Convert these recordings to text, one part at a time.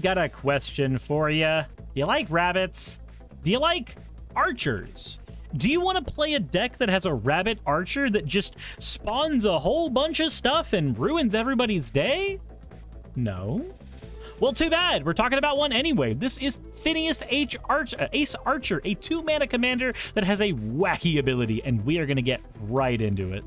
got a question for you. Do you like rabbits? Do you like archers? Do you want to play a deck that has a rabbit archer that just spawns a whole bunch of stuff and ruins everybody's day? No? Well, too bad. We're talking about one anyway. This is Finneas Ace Archer, a 2-mana commander that has a wacky ability, and we are going to get right into it.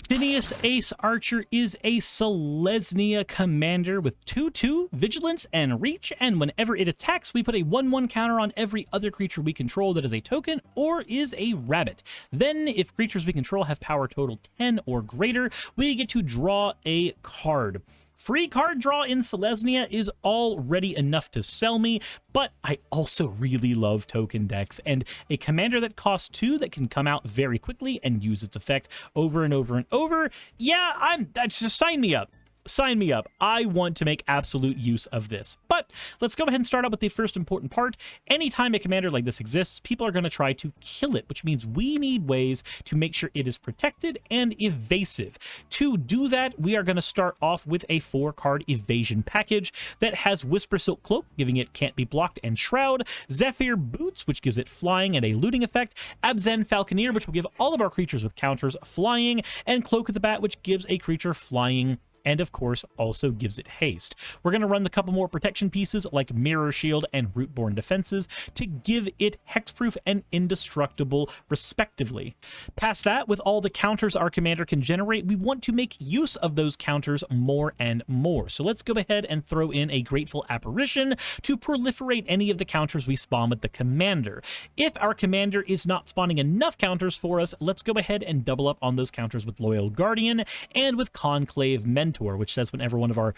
Finneas Ace Archer is a Selesnya commander with 2/2, Vigilance, and Reach, and whenever it attacks, we put a 1/1 counter on every other creature we control that is a token or is a rabbit. Then, if creatures we control have power total 10 or greater, we get to draw a card. Free card draw in Selesnya is already enough to sell me, but I also really love token decks, and a commander that costs 2 that can come out very quickly and use its effect over and over and over, yeah, that's just sign me up. Sign me up. I want to make absolute use of this. But let's go ahead and start out with the first important part. Anytime a commander like this exists, people are going to try to kill it, which means we need ways to make sure it is protected and evasive. To do that, we are going to start off with a 4-card evasion package that has Whisper Silk Cloak, giving it Can't Be Blocked and Shroud, Zephyr Boots, which gives it flying and a looting effect, Abzan Falconeer, which will give all of our creatures with counters flying, and Cloak of the Bat, which gives a creature flying and of course also gives it haste. We're going to run a couple more protection pieces like Mirror Shield and Rootborn Defenses to give it hexproof and indestructible respectively. Past that, with all the counters our commander can generate, we want to make use of those counters more and more. So let's go ahead and throw in a Grateful Apparition to proliferate any of the counters we spawn with the commander. If our commander is not spawning enough counters for us, let's go ahead and double up on those counters with Loyal Guardian and with Conclave Mentor, which says whenever one of our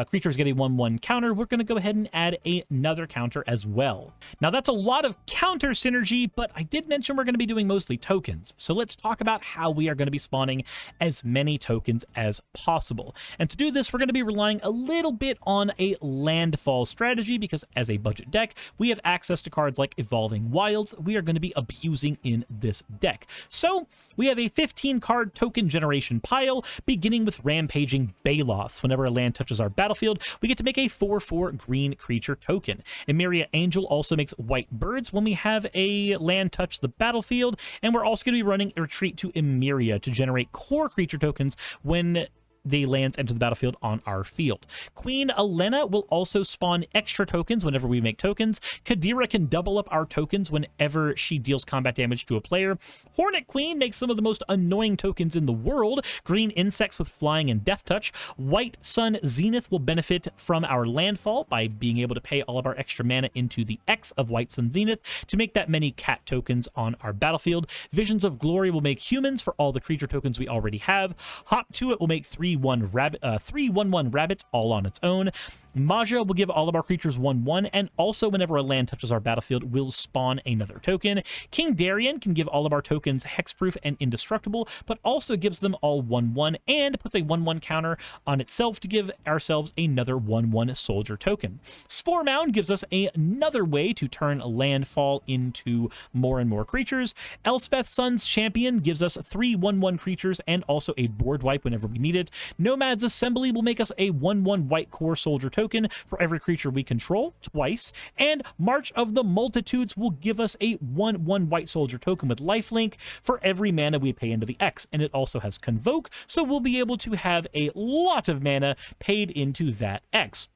creatures get a 1/1 counter, we're going to go ahead and add another counter as well. Now that's a lot of counter synergy, but I did mention we're going to be doing mostly tokens. So let's talk about how we are going to be spawning as many tokens as possible. And to do this, we're going to be relying a little bit on a landfall strategy because as a budget deck, we have access to cards like Evolving Wilds that we are going to be abusing in this deck. So we have a 15-card token generation pile, beginning with Rampaging Baloths. Whenever a land touches our battlefield, we get to make a 4/4 green creature token. Emeria Angel also makes white birds when we have a land touch the battlefield, and we're also going to be running a Retreat to Emeria to generate core creature tokens when the lands enter the battlefield on our field. Queen Elena will also spawn extra tokens whenever we make tokens. Kadira can double up our tokens whenever she deals combat damage to a player. Hornet Queen makes some of the most annoying tokens in the world. Green insects with flying and death touch. White Sun Zenith will benefit from our landfall by being able to pay all of our extra mana into the X of White Sun Zenith to make that many cat tokens on our battlefield. Visions of Glory will make humans for all the creature tokens we already have. Hop to It will make 3/1 rabbits all on its own. Maja will give all of our creatures 1/1, and also whenever a land touches our battlefield, will spawn another token. King Darien can give all of our tokens hexproof and indestructible, but also gives them all 1/1 and puts a 1/1 counter on itself to give ourselves another 1/1 soldier token. Spore Mound gives us another way to turn landfall into more and more creatures. Elspeth Sun's Champion gives us 3/1/1 creatures and also a board wipe whenever we need it. Nomad's Assembly will make us a 1/1 white core soldier token for every creature we control twice, and March of the Multitudes will give us a 1/1 white soldier token with lifelink for every mana we pay into the X, and it also has Convoke, so we'll be able to have a lot of mana paid into that X.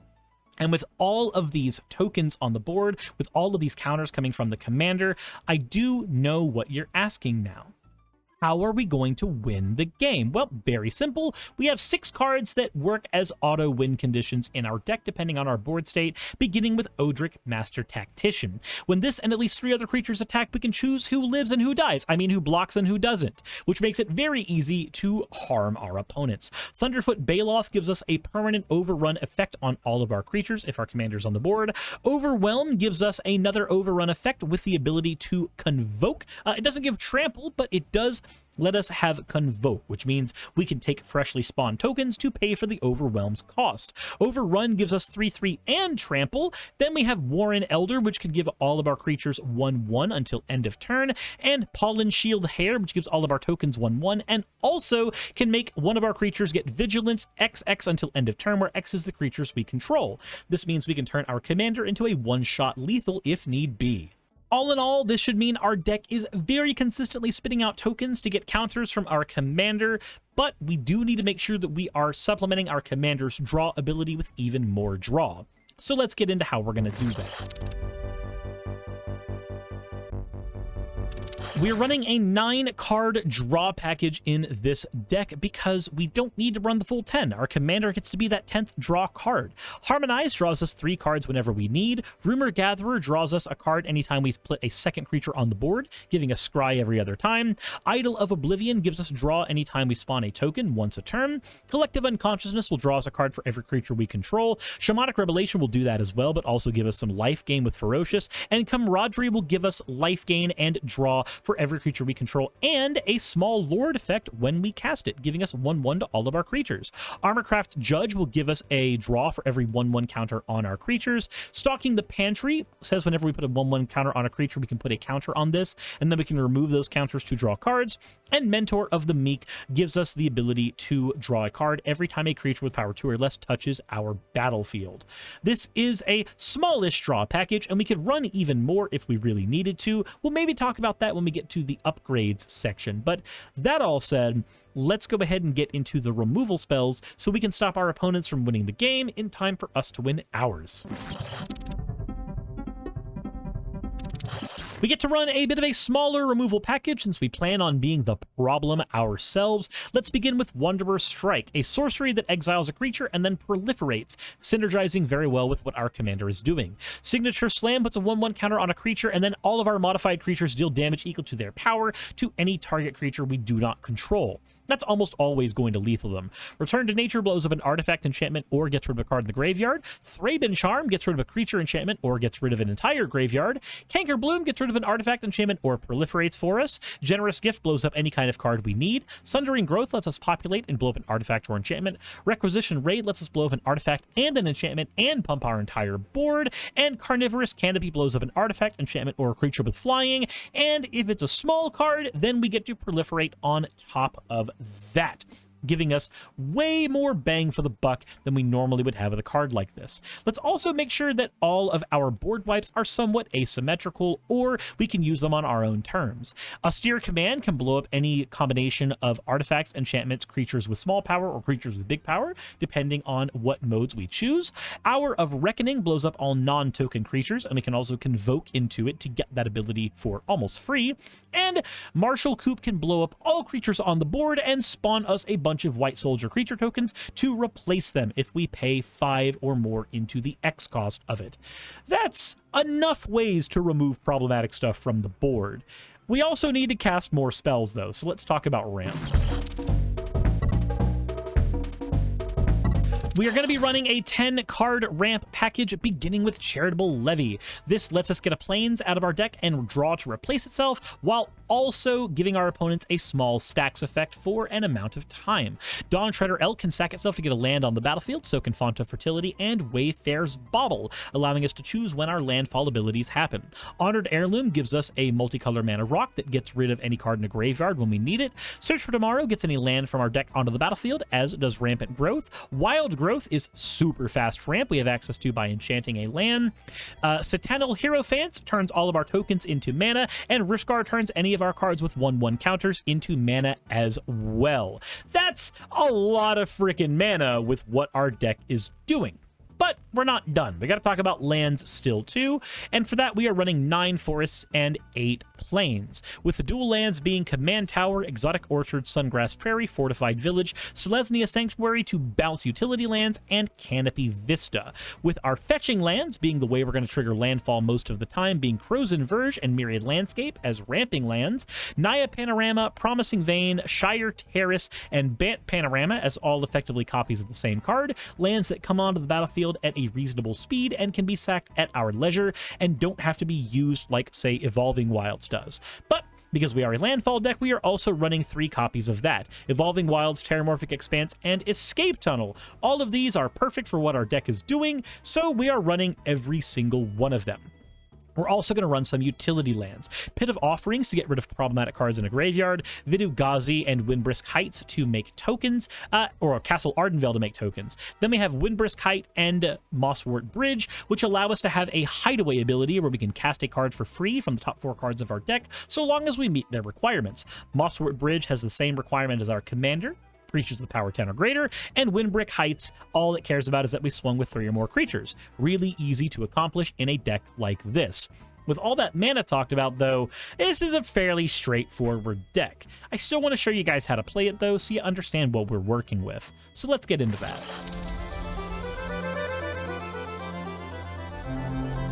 And with all of these tokens on the board, with all of these counters coming from the commander, I do know what you're asking now. How are we going to win the game? Well, very simple. We have 6 cards that work as auto win conditions in our deck depending on our board state, beginning with Odric, Master Tactician. When this and at least 3 other creatures attack, we can choose who lives and who dies. I mean, who blocks and who doesn't, which makes it very easy to harm our opponents. Thunderfoot Baloth gives us a permanent overrun effect on all of our creatures if our commander's on the board. Overwhelm gives us another overrun effect with the ability to Convoke. It doesn't give Trample, but it does let us have Convoke, which means we can take freshly spawned tokens to pay for the Overwhelm's cost. Overrun gives us 3/3 and Trample. Then we have Warren Elder, which can give all of our creatures 1/1 until end of turn, and Pollen Shield Hair, which gives all of our tokens 1/1, and also can make one of our creatures get Vigilance XX until end of turn, where X is the creatures we control. This means we can turn our commander into a one-shot lethal if need be. All in all, this should mean our deck is very consistently spitting out tokens to get counters from our commander, but we do need to make sure that we are supplementing our commander's draw ability with even more draw. So let's get into how we're going to do that. We're running a 9-card draw package in this deck because we don't need to run the full 10. Our commander gets to be that 10th draw card. Harmonize draws us 3 cards whenever we need. Rumor Gatherer draws us a card anytime we put a second creature on the board, giving us Scry every other time. Idol of Oblivion gives us draw anytime we spawn a token once a turn. Collective Unconsciousness will draw us a card for every creature we control. Shamanic Revelation will do that as well, but also give us some life gain with Ferocious. And Camaraderie will give us life gain and draw for every creature we control, and a small Lord effect when we cast it, giving us 1/1 to all of our creatures. Armorcraft Judge will give us a draw for every 1/1 counter on our creatures. Stalking the Pantry says whenever we put a 1/1 counter on a creature, we can put a counter on this, and then we can remove those counters to draw cards. And Mentor of the Meek gives us the ability to draw a card every time a creature with power 2 or less touches our battlefield. This is a smallish draw package, and we could run even more if we really needed to. We'll maybe talk about that when we get to the upgrades section. But that all said, let's go ahead and get into the removal spells so we can stop our opponents from winning the game in time for us to win ours. We get to run a bit of a smaller removal package since we plan on being the problem ourselves. Let's begin with Wanderer Strike, a sorcery that exiles a creature and then proliferates, synergizing very well with what our commander is doing. Signature Slam puts a 1/1 counter on a creature, and then all of our modified creatures deal damage equal to their power to any target creature we do not control. That's almost always going to lethal them. Return to Nature blows up an artifact enchantment or gets rid of a card in the graveyard. Thraben Charm gets rid of a creature enchantment or gets rid of an entire graveyard. Canker Bloom gets rid of an artifact enchantment or proliferates for us. Generous Gift blows up any kind of card we need. Sundering Growth lets us populate and blow up an artifact or enchantment. Requisition Raid lets us blow up an artifact and an enchantment and pump our entire board. And Carnivorous Canopy blows up an artifact, enchantment, or a creature with flying. And if it's a small card, then we get to proliferate on top of that, giving us way more bang for the buck than we normally would have with a card like this. Let's also make sure that all of our board wipes are somewhat asymmetrical, or we can use them on our own terms. Austere Command can blow up any combination of artifacts, enchantments, creatures with small power, or creatures with big power, depending on what modes we choose. Hour of Reckoning blows up all non-token creatures, and we can also convoke into it to get that ability for almost free. And Martial Coup can blow up all creatures on the board and spawn us a bunch of White Soldier creature tokens to replace them if we pay 5 or more into the X cost of it. That's enough ways to remove problematic stuff from the board. We also need to cast more spells though, so let's talk about ramp. We are going to be running a 10-card ramp package beginning with Charitable Levy. This lets us get a Plains out of our deck and draw to replace itself, while also giving our opponents a small stacks effect for an amount of time. Dawn Treader Elk can sack itself to get a land on the battlefield, so can Font of Fertility and Wayfarer's Bauble, allowing us to choose when our landfall abilities happen. Honored Heirloom gives us a multicolor mana rock that gets rid of any card in a graveyard when we need it. Search for Tomorrow gets any land from our deck onto the battlefield, as does Rampant Growth. Wild Growth is super fast ramp we have access to by enchanting a land. Satanical Hierophant turns all of our tokens into mana, and Rishgar turns any of our cards with 1/1 counters into mana as well. That's a lot of freaking mana with what our deck is doing. But we're not done. We got to talk about lands still too, and for that we are running 9 forests and 8 plains, with the dual lands being Command Tower, Exotic Orchard, Sungrass Prairie, Fortified Village, Selesnya Sanctuary to bounce utility lands, and Canopy Vista, with our fetching lands being the way we're going to trigger landfall most of the time, being Crozen Verge and Myriad Landscape as ramping lands, Naya Panorama, Promising Vein, Shire Terrace, and Bant Panorama as all effectively copies of the same card, lands that come onto the battlefield at a reasonable speed and can be sacked at our leisure and don't have to be used like, say, Evolving Wilds does. But Because we are a landfall deck, we are also running 3 copies of that: Evolving Wilds, Terramorphic Expanse, and Escape Tunnel. All of these are perfect for what our deck is doing, so we are running every single one of them. We're also going to run some utility lands: Pit of Offerings to get rid of problematic cards in a graveyard, Vidu-Ghazi and Windbrisk Heights to make tokens, or Castle Ardenvale to make tokens. Then we have Windbrisk Height and Mosswort Bridge, which allow us to have a hideaway ability where we can cast a card for free from the top 4 cards of our deck, so long as we meet their requirements. Mosswort Bridge has the same requirement as our commander: creatures with power 10 or greater, and Windbrick Heights, all it cares about is that we swung with 3 or more creatures. Really easy to accomplish in a deck like this. With all that mana talked about, though, this is a fairly straightforward deck. I still want to show you guys how to play it, though, so you understand what we're working with. So let's get into that.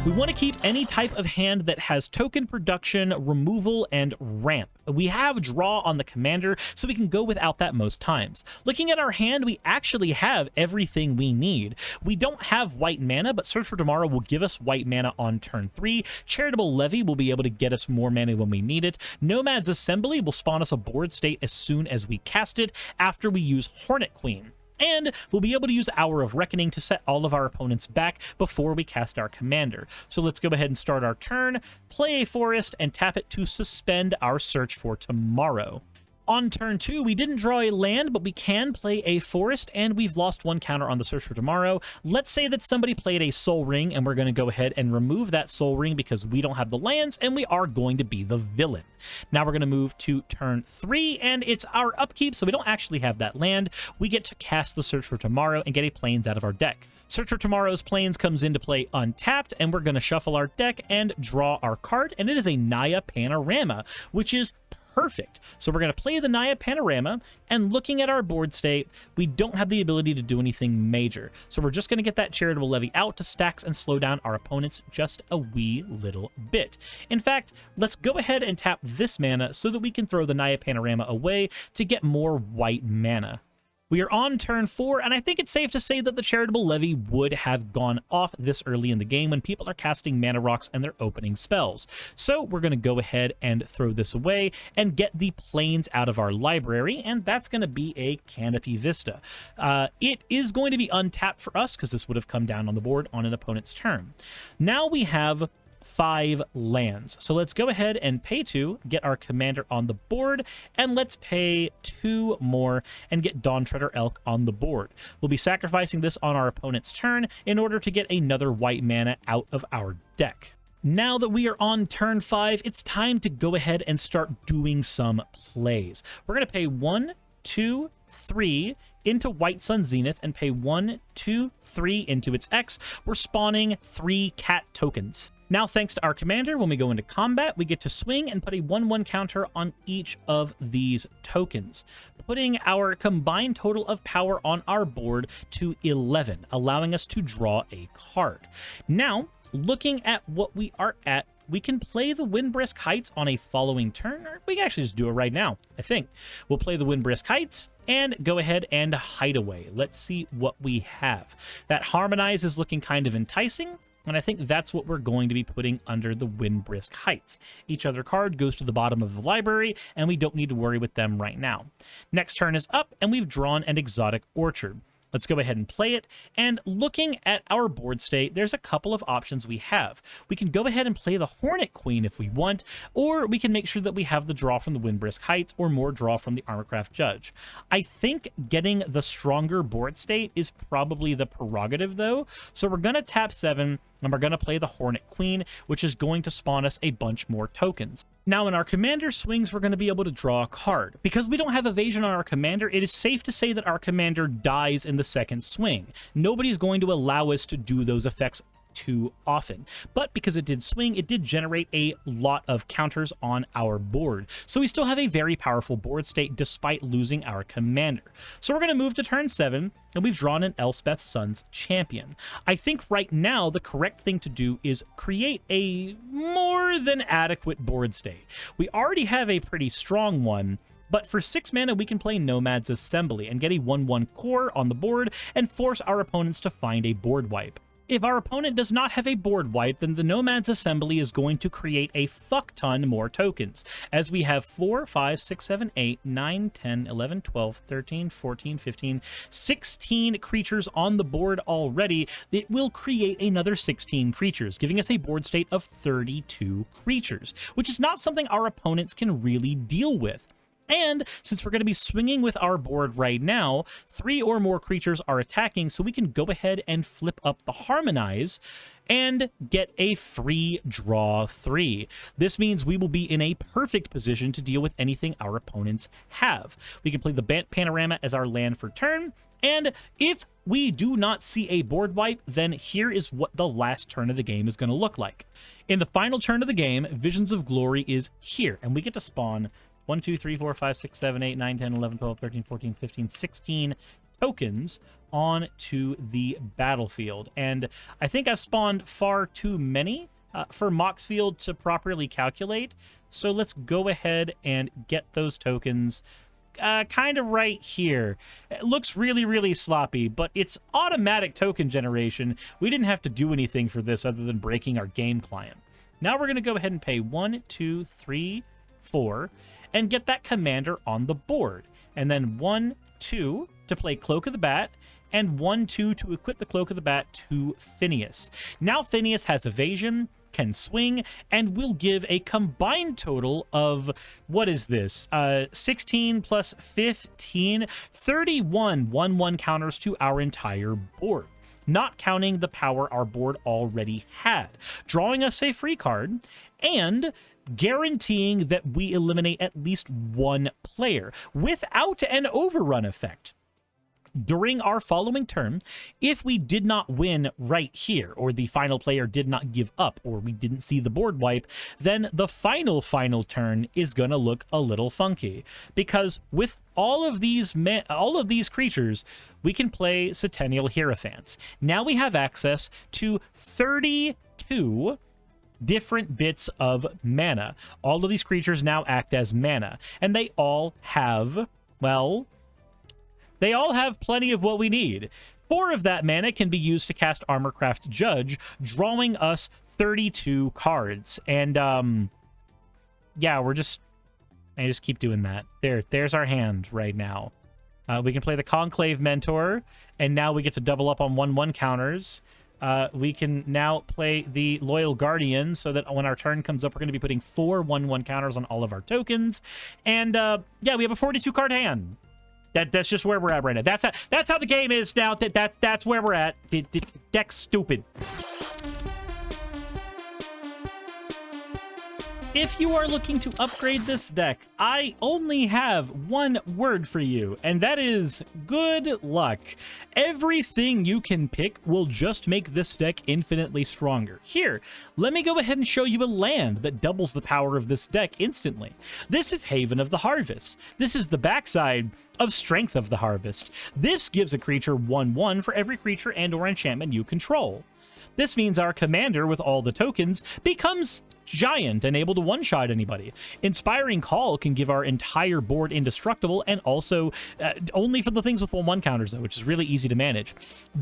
We want to keep any type of hand that has token production, removal, and ramp. We have draw on the commander, so we can go without that most times. Looking at our hand, we actually have everything we need. We don't have white mana, but Search for Tomorrow will give us white mana on turn 3. Charitable Levy will be able to get us more mana when we need it. Nomad's Assembly will spawn us a board state as soon as we cast it, after we use Hornet Queen. And we'll be able to use Hour of Reckoning to set all of our opponents back before we cast our commander. So let's go ahead and start our turn, play a forest, and tap it to suspend our Search for Tomorrow. On turn 2, we didn't draw a land, but we can play a forest, and we've lost 1 counter on the Search for Tomorrow. Let's say that somebody played a Soul Ring, and we're going to go ahead and remove that Soul Ring because we don't have the lands, and we are going to be the villain. Now we're going to move to turn 3, and it's our upkeep, so we don't actually have that land. We get to cast the Search for Tomorrow and get a Plains out of our deck. Search for Tomorrow's Plains comes into play untapped, and we're going to shuffle our deck and draw our card, and it is a Naya Panorama, which is perfect. So we're going to play the Naya Panorama, and looking at our board state, we don't have the ability to do anything major. So we're just going to get that Charitable Levy out to stacks and slow down our opponents just a wee little bit. In fact, let's go ahead and tap this mana so that we can throw the Naya Panorama away to get more white mana. We are on turn 4, and I think it's safe to say that the Charitable Levy would have gone off this early in the game when people are casting mana rocks and they're opening spells. So we're going to go ahead and throw this away and get the Plains out of our library, and that's going to be a Canopy Vista. It is going to be untapped for us because this would have come down on the board on an opponent's turn. Now we have 5 lands. So let's go ahead and pay 2, get our commander on the board, and let's pay 2 more and get Dawntreader Elk on the board. We'll be sacrificing this on our opponent's turn in order to get another white mana out of our deck. Now that we are on turn 5, it's time to go ahead and start doing some plays. We're going to pay 1, 2, 3 into White Sun Zenith and pay 1, 2, 3 into its X. We're spawning 3 cat tokens. Now, thanks to our commander, when we go into combat, we get to swing and put a 1/1 counter on each of these tokens, putting our combined total of power on our board to 11, allowing us to draw a card. Now, looking at what we are at, we can play the Windbrisk Heights on a following turn, or we can actually just do it right now, I think. We'll play the Windbrisk Heights and go ahead and Hideaway. Let's see what we have. That Harmonize is looking kind of enticing, and I think that's what we're going to be putting under the Windbrisk Heights. Each other card goes to the bottom of the library, and we don't need to worry with them right now. Next turn is up, and we've drawn an Exotic Orchard. Let's go ahead and play it, and looking at our board state, there's a couple of options we have. We can go ahead and play the Hornet Queen if we want, or we can make sure that we have the draw from the Windbrisk Heights or more draw from the Armorcraft Judge. I think getting the stronger board state is probably the prerogative, though, so we're going to tap 7, and we're going to play the Hornet Queen, which is going to spawn us a bunch more tokens. Now, in our commander swings, we're going to be able to draw a card. Because we don't have evasion on our commander, it is safe to say that our commander dies in the second swing. Nobody's going to allow us to do those effects too often. But because it did swing, it did generate a lot of counters on our board. So we still have a very powerful board state despite losing our commander. So we're going to move to turn 7, and we've drawn an Elspeth Sun's Champion. I think right now the correct thing to do is create a more than adequate board state. We already have a pretty strong one, but for 6 mana, we can play Nomad's Assembly and get a 1/1 core on the board and force our opponents to find a board wipe. If our opponent does not have a board wipe, then the Nomad's Assembly is going to create a fuck ton more tokens, as we have 4, 5, 6, 7, 8, 9, 10, 11, 12, 13, 14, 15, 16 creatures on the board already. It will create another 16 creatures, giving us a board state of 32 creatures, which is not something our opponents can really deal with. And since we're going to be swinging with our board right now, 3 or more creatures are attacking, so we can go ahead and flip up the Harmonize and get a free draw 3. This means we will be in a perfect position to deal with anything our opponents have. We can play the Bant Panorama as our land for turn, and if we do not see a board wipe, then here is what the last turn of the game is going to look like. In the final turn of the game, Visions of Glory is here, and we get to spawn 1, 2, 3, 4, 5, 6, 7, 8, 9, 10, 11, 12, 13, 14, 15, 16 tokens onto the battlefield. And I think I've spawned far too many for Moxfield to properly calculate. So let's go ahead and get those tokens kind of right here. It looks really, really sloppy, but it's automatic token generation. We didn't have to do anything for this other than breaking our game client. Now we're going to go ahead and pay 1, 2, 3, 4, and get that commander on the board. And then 1, 2 to play Cloak of the Bat, and 1, 2 to equip the Cloak of the Bat to Finneas. Now Finneas has evasion, can swing, and will give a combined total of, what is this? 16 plus 15, 31 1/1 counters to our entire board, not counting the power our board already had, drawing us a free card, and guaranteeing that we eliminate at least one player without an overrun effect. During our following turn, if we did not win right here, or the final player did not give up, or we didn't see the board wipe, then the final turn is gonna look a little funky, because with all of these creatures, we can play Centennial Hierophants. Now we have access to 32 different bits of mana. All of these creatures now act as mana, and they all have, well, they all have plenty of what we need. 4 of that mana can be used to cast Armorcraft Judge, drawing us 32 cards. And, yeah, I just keep doing that. There's our hand right now. We can play the Conclave Mentor, and now we get to double up on 1/1 counters. We can now play the Loyal Guardian, so that when our turn comes up, we're going to be putting 4 1/1 counters on all of our tokens. And, yeah, we have a 42-card hand. That's just where we're at right now. That's how the game is now. That's where we're at. The deck's stupid. If you are looking to upgrade this deck, I only have one word for you, and that is good luck. Everything you can pick will just make this deck infinitely stronger. Here, let me go ahead and show you a land that doubles the power of this deck instantly. This is Haven of the Harvest. This is the backside of Strength of the Harvest. This gives a creature 1/1 for every creature and or enchantment you control. This means our commander with all the tokens becomes giant and able to one-shot anybody. Inspiring Call can give our entire board indestructible, and also only for the things with 1/1 counters, though, which is really easy to manage.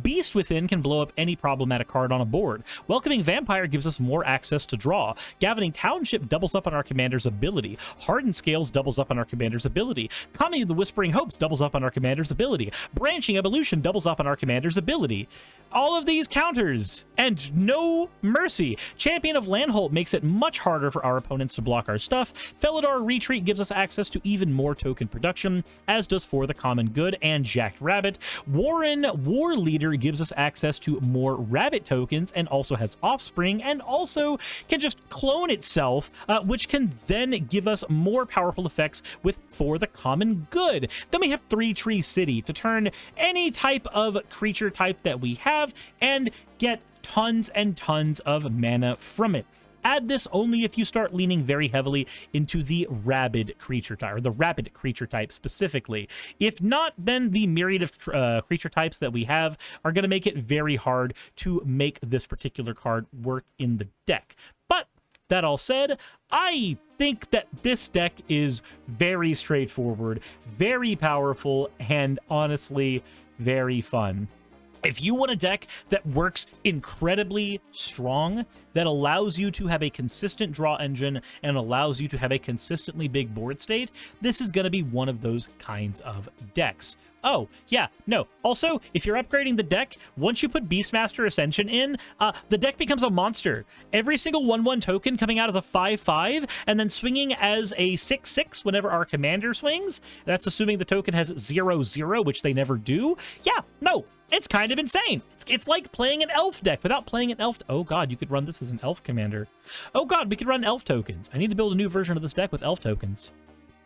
Beast Within can blow up any problematic card on a board. Welcoming Vampire gives us more access to draw. Gavening Township doubles up on our commander's ability. Hardened Scales doubles up on our commander's ability. Coming of the Whispering Hopes doubles up on our commander's ability. Branching Evolution doubles up on our commander's ability. All of these counters, and no mercy. Champion of Landholt makes it much harder for our opponents to block our stuff. Felidar Retreat gives us access to even more token production, as does For the Common Good and Jacked Rabbit. Warren War Leader gives us access to more rabbit tokens, and also has Offspring, and also can just clone itself, which can then give us more powerful effects with For the Common Good. Then we have 3 Tree City to turn any type of creature type that we have and get tons and tons of mana from it. Add this only if you start leaning very heavily into the rabid creature type, or the rapid creature type specifically. If not, then the myriad of creature types that we have are going to make it very hard to make this particular card work in the deck. But that all said, I think that this deck is very straightforward, very powerful, and honestly, very fun. If you want a deck that works incredibly strong, that allows you to have a consistent draw engine and allows you to have a consistently big board state, this is going to be one of those kinds of decks. Oh, yeah, no. Also, if you're upgrading the deck, once you put Beastmaster Ascension in, the deck becomes a monster. Every single 1/1 token coming out as a 5/5, and then swinging as a 6/6 whenever our commander swings, that's assuming the token has 0/0, which they never do. Yeah, no, it's kind of insane. It's like playing an elf deck without playing an elf. Oh god, you could run this as an elf commander. Oh god, we could run elf tokens. I need to build a new version of this deck with elf tokens.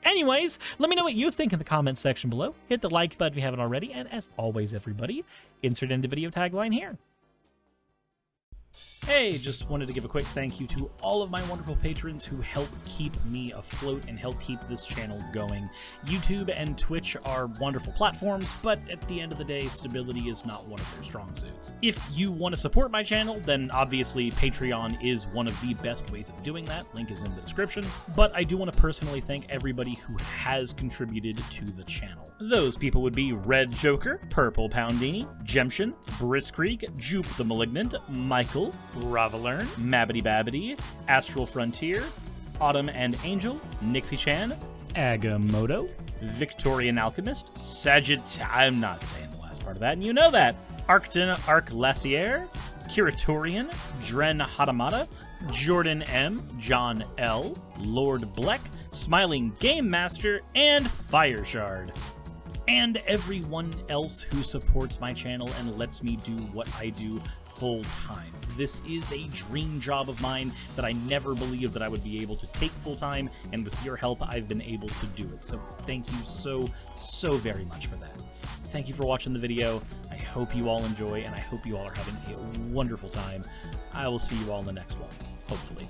Anyways, let me know what you think in the comments section below. Hit the like button if you haven't already, and as always, everybody, insert into video tagline here. Hey, just wanted to give a quick thank you to all of my wonderful patrons who help keep me afloat and help keep this channel going. YouTube and Twitch are wonderful platforms, but at the end of the day, stability is not one of their strong suits. If you want to support my channel, then obviously Patreon is one of the best ways of doing that. Link is in the description. But I do want to personally thank everybody who has contributed to the channel. Those people would be Red Joker, Purple Poundini, Jemshin, Britzkrieg, Jupe the Malignant, Michael, Ravalern, Mabbity Babbity, Astral Frontier, Autumn and Angel, Nixie Chan, Agamotto, Victorian Alchemist, I'm not saying the last part of that, and you know that, Arcton Arclacier, Kiratorian, Dren Hadamata, Jordan M, John L, Lord Bleck, Smiling Game Master, and Fire Shard. And everyone else who supports my channel and lets me do what I do full-time. This is a dream job of mine that I never believed that I would be able to take full-time, and with your help, I've been able to do it. So thank you so very much for that. Thank you for watching the video. I hope you all enjoy, and I hope you all are having a wonderful time. I will see you all in the next one, hopefully.